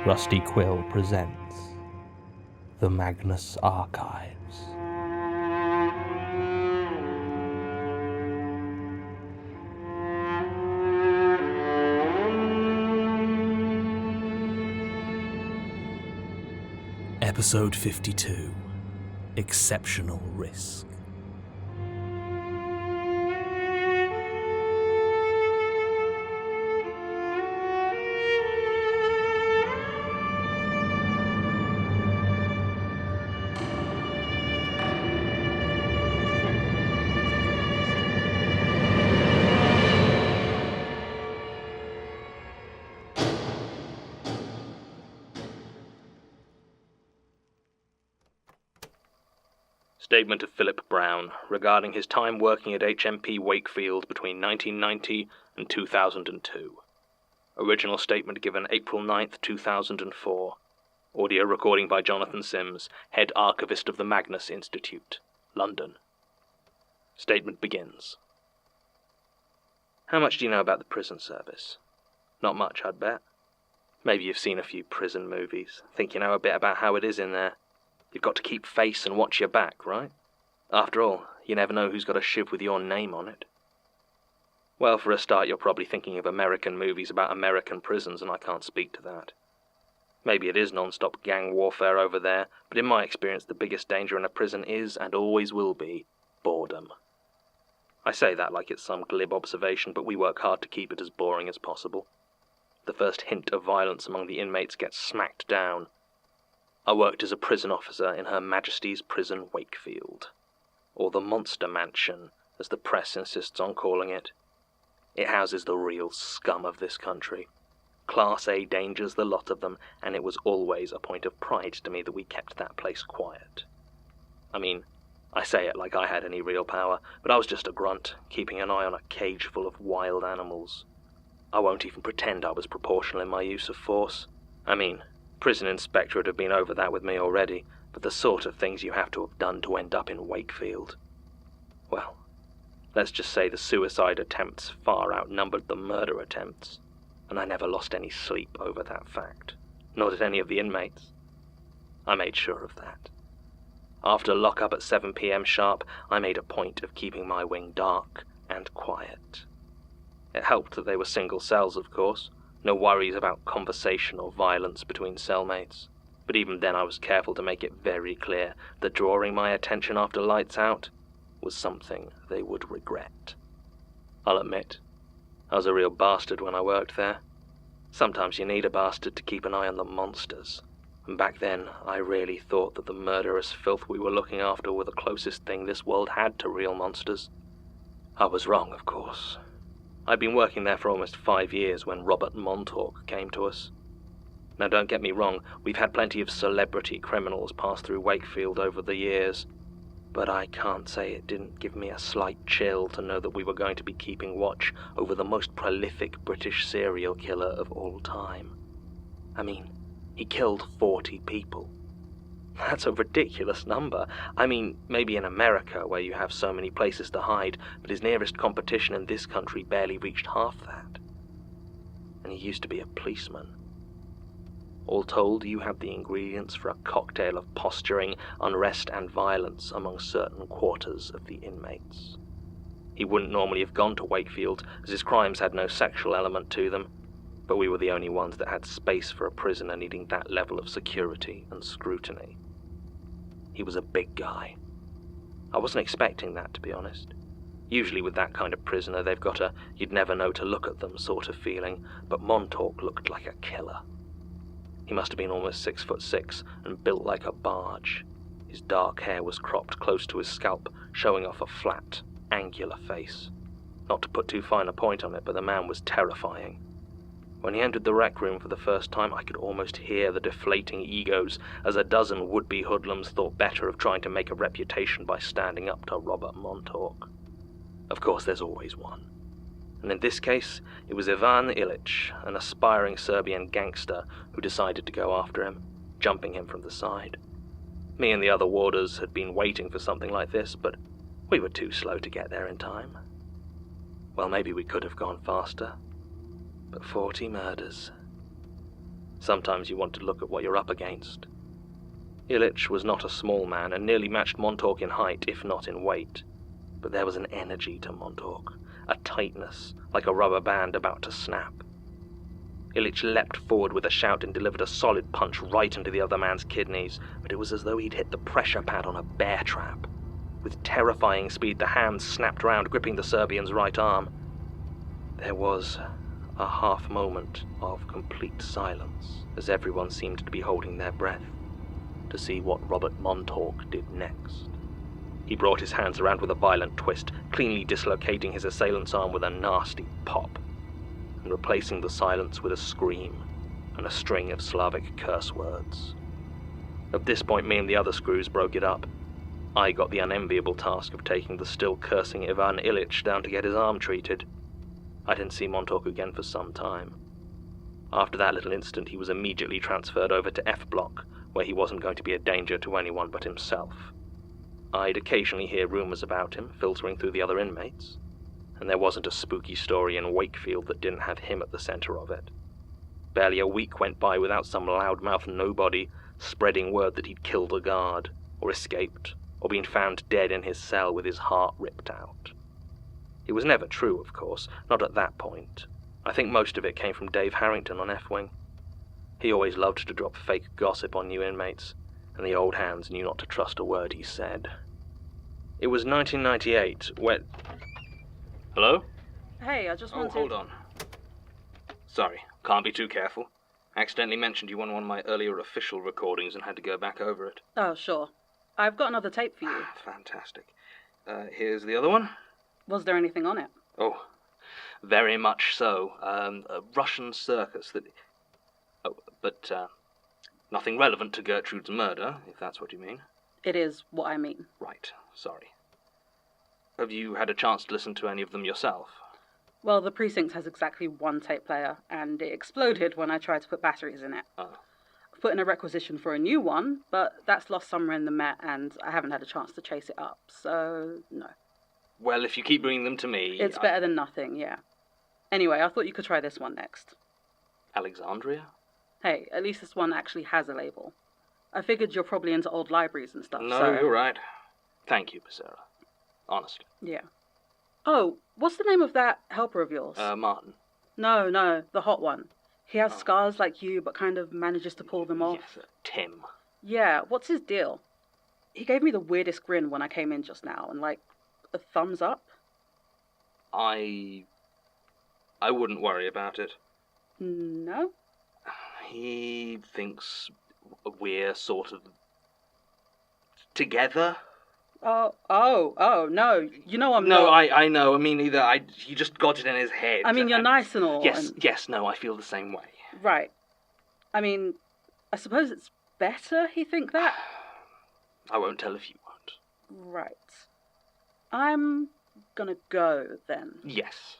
Rusty Quill presents the Magnus Archives. Episode 52, Exceptional Risk. Statement of Phillip Brown regarding his time working at HMP Wakefield between 1990 and 2002. Original statement given April 9th, 2004. Audio recording by Jonathan Sims, Head Archivist of the Magnus Institute, London. Statement begins. How much do you know about the prison service? Not much, I'd bet. Maybe you've seen a few prison movies, think you know a bit about how it is in there. You've got to keep face and watch your back, right? After all, you never know who's got a shiv with your name on it. Well, for a start, you're probably thinking of American movies about American prisons, and I can't speak to that. Maybe it is non-stop gang warfare over there, but in my experience, the biggest danger in a prison is, and always will be, boredom. I say that like it's some glib observation, but we work hard to keep it as boring as possible. The first hint of violence among the inmates gets smacked down. I worked as a prison officer in Her Majesty's Prison Wakefield, or the Monster Mansion, as the press insists on calling it. It houses the real scum of this country. Class A dangers, the lot of them, and it was always a point of pride to me that we kept that place quiet. I mean, I say it like I had any real power, but I was just a grunt, keeping an eye on a cage full of wild animals. I won't even pretend I was proportional in my use of force. I mean, prison inspector would have been over that with me already, but the sort of things you have to have done to end up in Wakefield. Well, let's just say the suicide attempts far outnumbered the murder attempts, and I never lost any sleep over that fact, nor did any of the inmates. I made sure of that. After lock-up at 7 p.m. sharp, I made a point of keeping my wing dark and quiet. It helped that they were single cells, of course. No worries about conversation or violence between cellmates. But even then I was careful to make it very clear that drawing my attention after lights out was something they would regret. I'll admit, I was a real bastard when I worked there. Sometimes you need a bastard to keep an eye on the monsters. And back then, I really thought that the murderous filth we were looking after were the closest thing this world had to real monsters. I was wrong, of course. I'd been working there for almost 5 years when Robert Montauk came to us. Now don't get me wrong, we've had plenty of celebrity criminals pass through Wakefield over the years, but I can't say it didn't give me a slight chill to know that we were going to be keeping watch over the most prolific British serial killer of all time. I mean, he killed 40 people. That's a ridiculous number. I mean, maybe in America, where you have so many places to hide, but his nearest competition in this country barely reached half that. And he used to be a policeman. All told, you have the ingredients for a cocktail of posturing, unrest, and violence among certain quarters of the inmates. He wouldn't normally have gone to Wakefield, as his crimes had no sexual element to them, but we were the only ones that had space for a prisoner needing that level of security and scrutiny. He was a big guy. I wasn't expecting that, to be honest. Usually with that kind of prisoner, they've got a you'd never know to look at them sort of feeling, but Montauk looked like a killer. He must have been almost 6'6" and built like a barge. His dark hair was cropped close to his scalp, showing off a flat, angular face. Not to put too fine a point on it, but the man was terrifying. When he entered the rec room for the first time, I could almost hear the deflating egos as a dozen would-be hoodlums thought better of trying to make a reputation by standing up to Robert Montauk. Of course, there's always one. And in this case, it was Ivan Ilić, an aspiring Serbian gangster who decided to go after him, jumping him from the side. Me and the other warders had been waiting for something like this, but we were too slow to get there in time. Well, maybe we could have gone faster. But 40 murders. Sometimes you want to look at what you're up against. Illich was not a small man and nearly matched Montauk in height, if not in weight. But there was an energy to Montauk, a tightness, like a rubber band about to snap. Illich leapt forward with a shout and delivered a solid punch right into the other man's kidneys, but it was as though he'd hit the pressure pad on a bear trap. With terrifying speed, the hand snapped round, gripping the Serbian's right arm. There was a half moment of complete silence, as everyone seemed to be holding their breath, to see what Robert Montauk did next. He brought his hands around with a violent twist, cleanly dislocating his assailant's arm with a nasty pop, and replacing the silence with a scream and a string of Slavic curse words. At this point, me and the other screws broke it up. I got the unenviable task of taking the still cursing Ivan Illich down to get his arm treated. I didn't see Montauk again for some time. After that little incident, he was immediately transferred over to F Block, where he wasn't going to be a danger to anyone but himself. I'd occasionally hear rumors about him filtering through the other inmates, and there wasn't a spooky story in Wakefield that didn't have him at the center of it. Barely a week went by without some loudmouth nobody spreading word that he'd killed a guard, or escaped, or been found dead in his cell with his heart ripped out. It was never true, of course, not at that point. I think most of it came from Dave Harrington on F-Wing. He always loved to drop fake gossip on new inmates, and the old hands knew not to trust a word he said. It was 1998 when... Hello? Hey, I just wanted... Oh, hold on. Sorry, can't be too careful. Accidentally mentioned you on one of my earlier official recordings and had to go back over it. Oh, sure. I've got another tape for you. Fantastic. Here's the other one. Was there anything on it? Oh, very much so. A Russian circus that... Oh, but, nothing relevant to Gertrude's murder, if that's what you mean. It is what I mean. Right, sorry. Have you had a chance to listen to any of them yourself? Well, the precinct has exactly one tape player, and it exploded when I tried to put batteries in it. Oh. I've put in a requisition for a new one, but that's lost somewhere in the Met, and I haven't had a chance to chase it up, so no. Well, if you keep bringing them to me... It's better than nothing, yeah. Anyway, I thought you could try this one next. Alexandria? Hey, at least this one actually has a label. I figured you're probably into old libraries and stuff, No, so... you're right. Thank you, Basira. Honestly. Yeah. Oh, what's the name of that helper of yours? Martin. No, the hot one. He has scars like you, but kind of manages to pull them off. Yes, Tim. Yeah, what's his deal? He gave me the weirdest grin when I came in just now, and like, a thumbs up. I wouldn't worry about it. No? He thinks we're sort of... together? Oh, no. You know I'm no, not... I know. I mean, he just got it in his head. I mean, you're nice and all. Yes, no, I feel the same way. Right. I mean, I suppose it's better he think that. I won't tell if you won't. Right. I'm gonna go, then. Yes.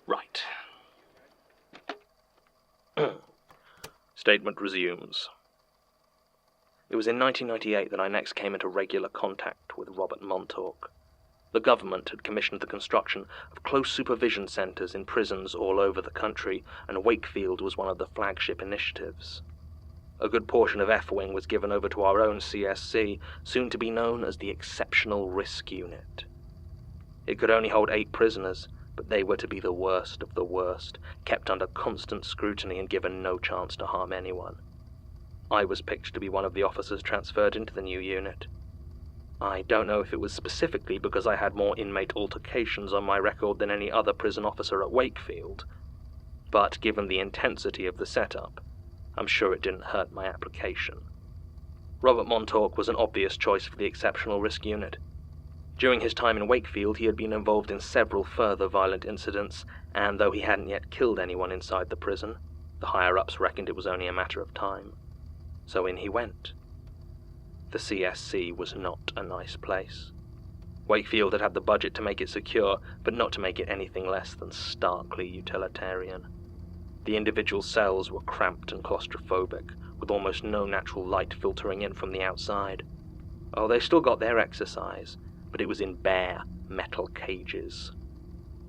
Right. Statement resumes. It was in 1998 that I next came into regular contact with Robert Montauk. The government had commissioned the construction of close supervision centres in prisons all over the country, and Wakefield was one of the flagship initiatives. A good portion of F-Wing was given over to our own CSC, soon to be known as the Exceptional Risk Unit. It could only hold 8 prisoners, but they were to be the worst of the worst, kept under constant scrutiny and given no chance to harm anyone. I was picked to be one of the officers transferred into the new unit. I don't know if it was specifically because I had more inmate altercations on my record than any other prison officer at Wakefield, but given the intensity of the setup, I'm sure it didn't hurt my application. Robert Montauk was an obvious choice for the Exceptional Risk Unit. During his time in Wakefield, he had been involved in several further violent incidents, and though he hadn't yet killed anyone inside the prison, the higher-ups reckoned it was only a matter of time. So in he went. The CSC was not a nice place. Wakefield had the budget to make it secure, but not to make it anything less than starkly utilitarian. The individual cells were cramped and claustrophobic, with almost no natural light filtering in from the outside. Oh, they still got their exercise, but it was in bare metal cages.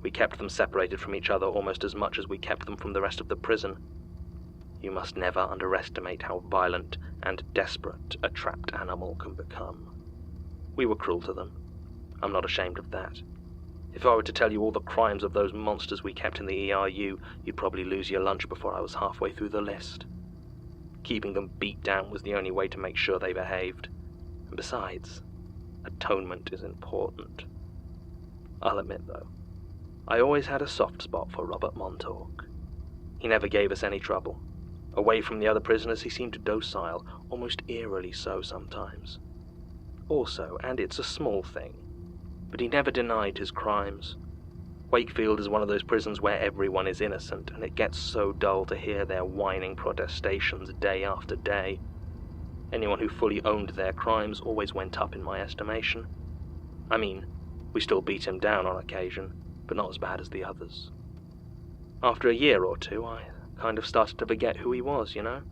We kept them separated from each other almost as much as we kept them from the rest of the prison. You must never underestimate how violent and desperate a trapped animal can become. We were cruel to them. I'm not ashamed of that. If I were to tell you all the crimes of those monsters we kept in the ERU, you'd probably lose your lunch before I was halfway through the list. Keeping them beat down was the only way to make sure they behaved. And besides, atonement is important. I'll admit, though, I always had a soft spot for Robert Montauk. He never gave us any trouble. Away from the other prisoners, he seemed docile, almost eerily so sometimes. Also, and it's a small thing, but he never denied his crimes. Wakefield is one of those prisons where everyone is innocent, and it gets so dull to hear their whining protestations day after day. Anyone who fully owned their crimes always went up in my estimation. I mean, we still beat him down on occasion, but not as bad as the others. After a year or two, I kind of started to forget who he was, you know?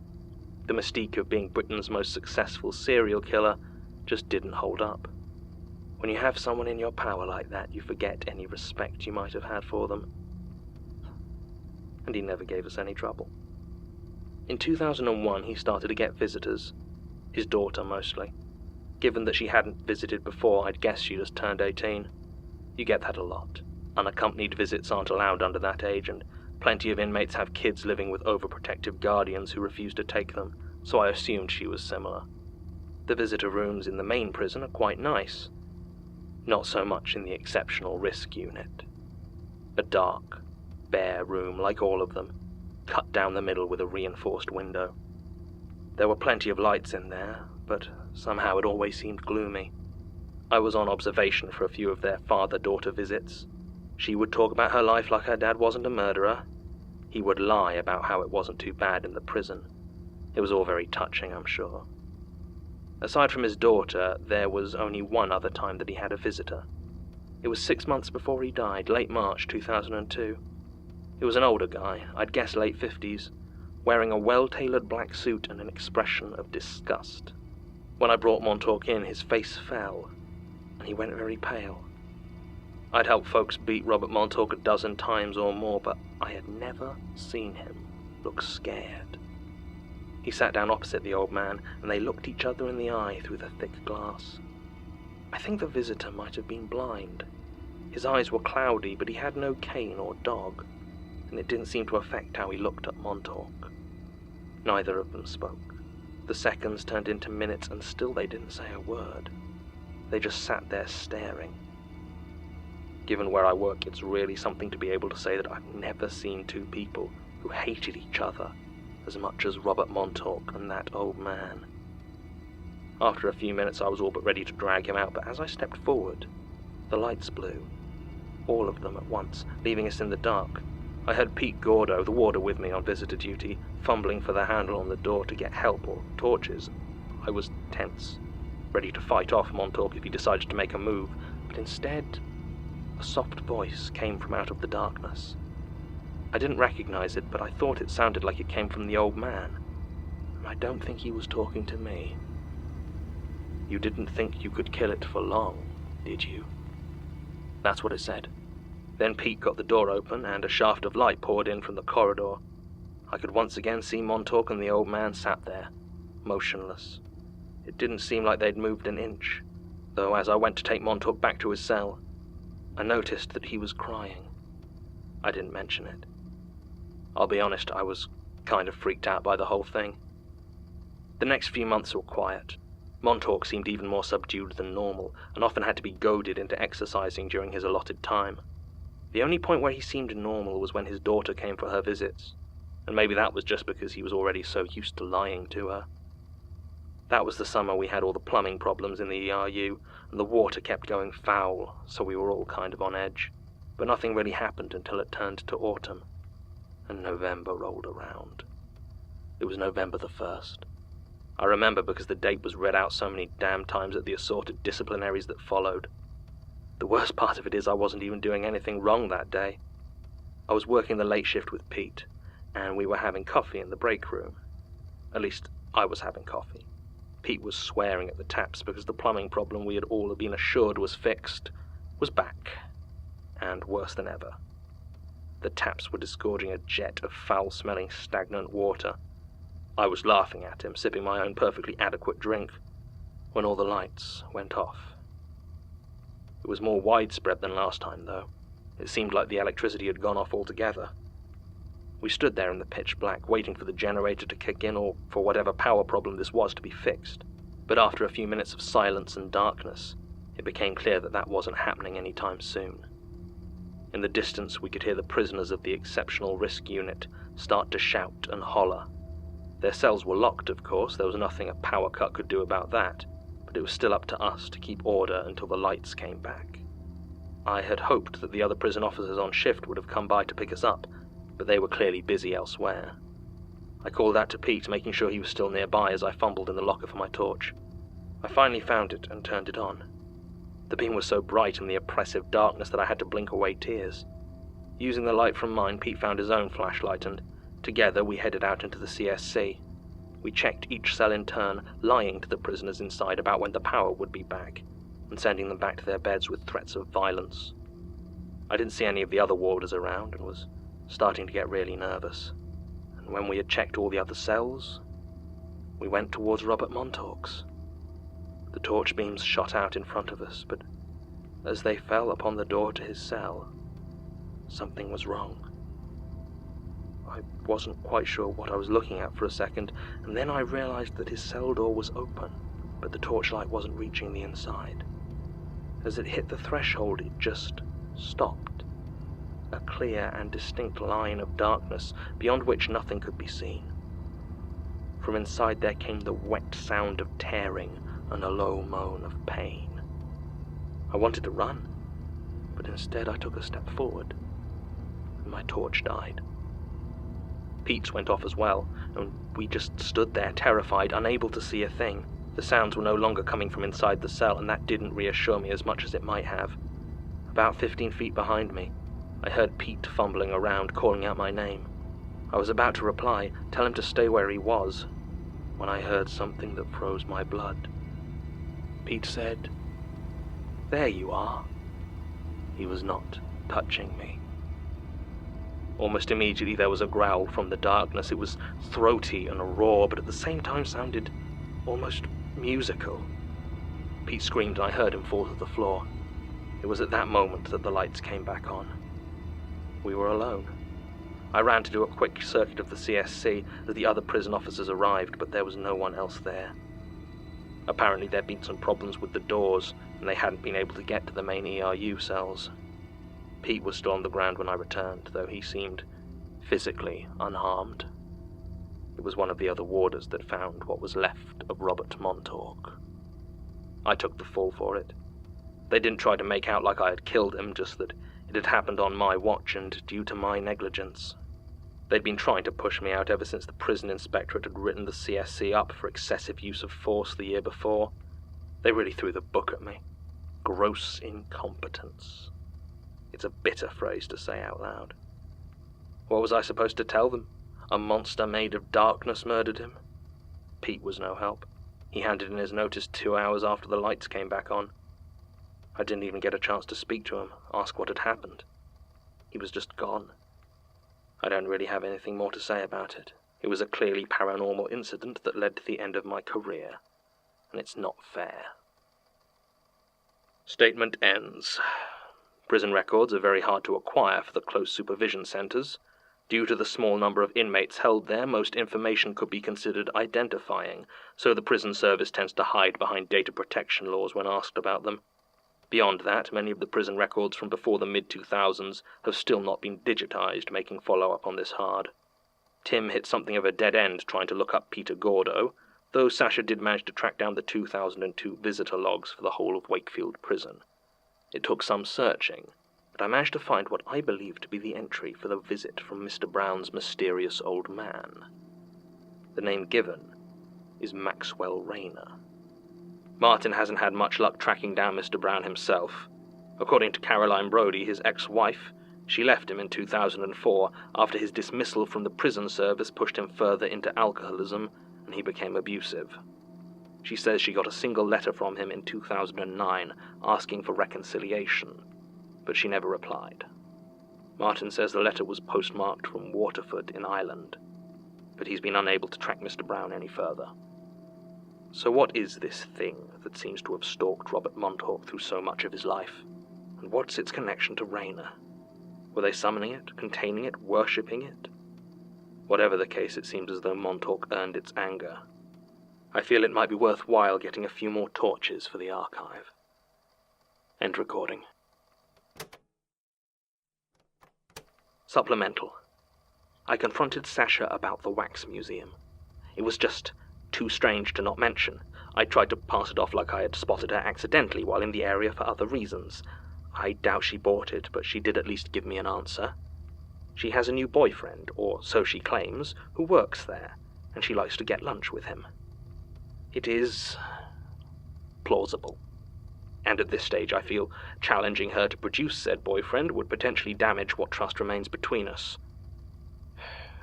The mystique of being Britain's most successful serial killer just didn't hold up. When you have someone in your power like that, you forget any respect you might have had for them. And he never gave us any trouble. In 2001, he started to get visitors. His daughter, mostly. Given that she hadn't visited before, I'd guess she just turned 18. You get that a lot. Unaccompanied visits aren't allowed under that age, and plenty of inmates have kids living with overprotective guardians who refuse to take them, so I assumed she was similar. The visitor rooms in the main prison are quite nice. Not so much in the exceptional risk unit. A dark, bare room like all of them, cut down the middle with a reinforced window. There were plenty of lights in there, but somehow it always seemed gloomy. I was on observation for a few of their father-daughter visits. She would talk about her life like her dad wasn't a murderer. He would lie about how it wasn't too bad in the prison. It was all very touching, I'm sure. Aside from his daughter, there was only one other time that he had a visitor. It was 6 months before he died, late March 2002. He was an older guy, I'd guess late 50s, wearing a well-tailored black suit and an expression of disgust. When I brought Montauk in, his face fell, and he went very pale. I'd helped folks beat Robert Montauk a dozen times or more, but I had never seen him look scared. He sat down opposite the old man, and they looked each other in the eye through the thick glass. I think the visitor might have been blind. His eyes were cloudy, but he had no cane or dog, and it didn't seem to affect how he looked at Montauk. Neither of them spoke. The seconds turned into minutes, and still they didn't say a word. They just sat there staring. Given where I work, it's really something to be able to say that I've never seen two people who hated each other as much as Robert Montauk and that old man. After a few minutes I was all but ready to drag him out, but as I stepped forward, the lights blew. All of them at once, leaving us in the dark. I heard Pete Gordo, the warder with me on visitor duty, fumbling for the handle on the door to get help or torches. I was tense, ready to fight off Montauk if he decided to make a move, but instead, a soft voice came from out of the darkness. I didn't recognize it, but I thought it sounded like it came from the old man, and I don't think he was talking to me. "You didn't think you could kill it for long, did you?" That's what it said. Then Pete got the door open, and a shaft of light poured in from the corridor. I could once again see Montauk and the old man sat there, motionless. It didn't seem like they'd moved an inch, though as I went to take Montauk back to his cell, I noticed that he was crying. I didn't mention it. I'll be honest, I was kind of freaked out by the whole thing. The next few months were quiet. Montauk seemed even more subdued than normal, and often had to be goaded into exercising during his allotted time. The only point where he seemed normal was when his daughter came for her visits, and maybe that was just because he was already so used to lying to her. That was the summer we had all the plumbing problems in the ERU, and the water kept going foul, so we were all kind of on edge. But nothing really happened until it turned to autumn, and November rolled around. It was November the 1st. I remember because the date was read out so many damn times at the assorted disciplinaries that followed. The worst part of it is I wasn't even doing anything wrong that day. I was working the late shift with Pete, and we were having coffee in the break room. At least, I was having coffee. Pete was swearing at the taps because the plumbing problem we had all been assured was fixed was back. and worse than ever. The taps were disgorging a jet of foul-smelling, stagnant water. I was laughing at him, sipping my own perfectly adequate drink, when all the lights went off. It was more widespread than last time, though. It seemed like the electricity had gone off altogether. We stood there in the pitch black, waiting for the generator to kick in or for whatever power problem this was to be fixed. But after a few minutes of silence and darkness, it became clear that wasn't happening any time soon. In the distance, we could hear the prisoners of the Exceptional Risk Unit start to shout and holler. Their cells were locked, of course. There was nothing a power cut could do about that, but it was still up to us to keep order until the lights came back. I had hoped that the other prison officers on shift would have come by to pick us up, but they were clearly busy elsewhere. I called out to Pete, making sure he was still nearby as I fumbled in the locker for my torch. I finally found it and turned it on. The beam was so bright in the oppressive darkness that I had to blink away tears. Using the light from mine, Pete found his own flashlight, and together we headed out into the CSC. We checked each cell in turn, lying to the prisoners inside about when the power would be back, and sending them back to their beds with threats of violence. I didn't see any of the other warders around, and was starting to get really nervous. And when we had checked all the other cells, we went towards Robert Montauk's. The torch beams shot out in front of us, but as they fell upon the door to his cell, something was wrong. I wasn't quite sure what I was looking at for a second, and then I realized that his cell door was open, but the torchlight wasn't reaching the inside. As it hit the threshold, it just stopped. A clear and distinct line of darkness, beyond which nothing could be seen. From inside there came the wet sound of tearing and a low moan of pain. I wanted to run, but instead I took a step forward, and my torch died. Pete's went off as well, and we just stood there, terrified, unable to see a thing. The sounds were no longer coming from inside the cell, and that didn't reassure me as much as it might have. About 15 feet behind me, I heard Pete fumbling around, calling out my name. I was about to reply, tell him to stay where he was, when I heard something that froze my blood. Pete said, "There you are." He was not touching me. Almost immediately there was a growl from the darkness. It was throaty and raw, but at the same time sounded almost musical. Pete screamed and I heard him fall to the floor. It was at that moment that the lights came back on. We were alone. I ran to do a quick circuit of the CSC as the other prison officers arrived, but there was no one else there. Apparently there'd been some problems with the doors, and they hadn't been able to get to the main ERU cells. Pete was still on the ground when I returned, though he seemed physically unharmed. It was one of the other warders that found what was left of Robert Montauk. I took the fall for it. They didn't try to make out like I had killed him, just that it had happened on my watch and due to my negligence. They'd been trying to push me out ever since the prison inspectorate had written the CSC up for excessive use of force the year before. They really threw the book at me. Gross incompetence. It's a bitter phrase to say out loud. What was I supposed to tell them? A monster made of darkness murdered him? Pete was no help. He handed in his notice 2 hours after the lights came back on. I didn't even get a chance to speak to him, ask what had happened. He was just gone. I don't really have anything more to say about it. It was a clearly paranormal incident that led to the end of my career, and it's not fair. Statement ends. Prison records are very hard to acquire for the close supervision centers. Due to the small number of inmates held there, most information could be considered identifying, so the prison service tends to hide behind data protection laws when asked about them. Beyond that, many of the prison records from before the mid-2000s have still not been digitized, making follow-up on this hard. Tim hit something of a dead end trying to look up Peter Gordo, though Sasha did manage to track down the 2002 visitor logs for the whole of Wakefield Prison. It took some searching, but I managed to find what I believe to be the entry for the visit from Mr. Brown's mysterious old man. The name given is Maxwell Rayner. Martin hasn't had much luck tracking down Mr. Brown himself. According to Caroline Brodie, his ex-wife, she left him in 2004 after his dismissal from the prison service pushed him further into alcoholism and he became abusive. She says she got a single letter from him in 2009 asking for reconciliation. but she never replied. Martin says the letter was postmarked from Waterford in Ireland, but he's been unable to track Mr. Brown any further. So what is this thing that seems to have stalked Robert Montauk through so much of his life? And what's its connection to Rayner? Were they summoning it, containing it, worshipping it? Whatever the case, it seems as though Montauk earned its anger. I feel it might be worthwhile getting a few more torches for the archive. End recording. Supplemental. I confronted Sasha about the wax museum. It was just too strange to not mention. I tried to pass it off like I had spotted her accidentally while in the area for other reasons. I doubt she bought it, but she did at least give me an answer. She has a new boyfriend, or so she claims, who works there, and she likes to get lunch with him. It is plausible. And at this stage I feel challenging her to produce said boyfriend would potentially damage what trust remains between us.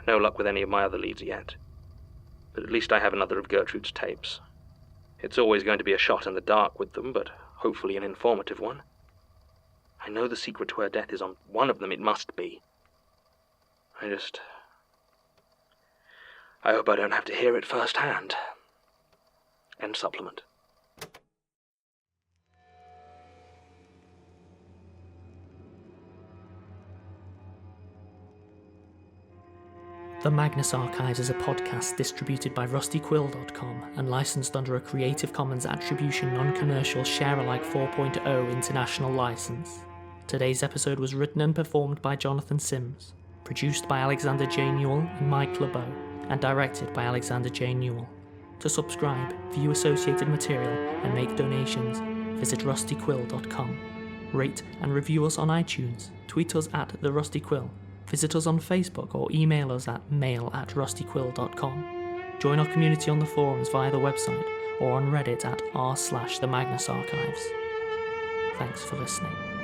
No luck with any of my other leads yet. But at least I have another of Gertrude's tapes. It's always going to be a shot in the dark with them, but hopefully an informative one. I know the secret to her death is on one of them, it must be. I hope I don't have to hear it firsthand. End supplement. The Magnus Archives is a podcast distributed by rustyquill.com and licensed under a Creative Commons Attribution Non-Commercial Share-alike 4.0 international license. Today's episode was written and performed by Jonathan Sims, produced by Alexander J. Newall and Mike LeBeau, and directed by Alexander J. Newall. To subscribe, view associated material, and make donations, visit rustyquill.com. Rate and review us on iTunes, tweet us at TheRustyQuill, visit us on Facebook or email us at mail@rustyquill.com. Join our community on the forums via the website or on Reddit at r/TheMagnusArchives. Thanks for listening.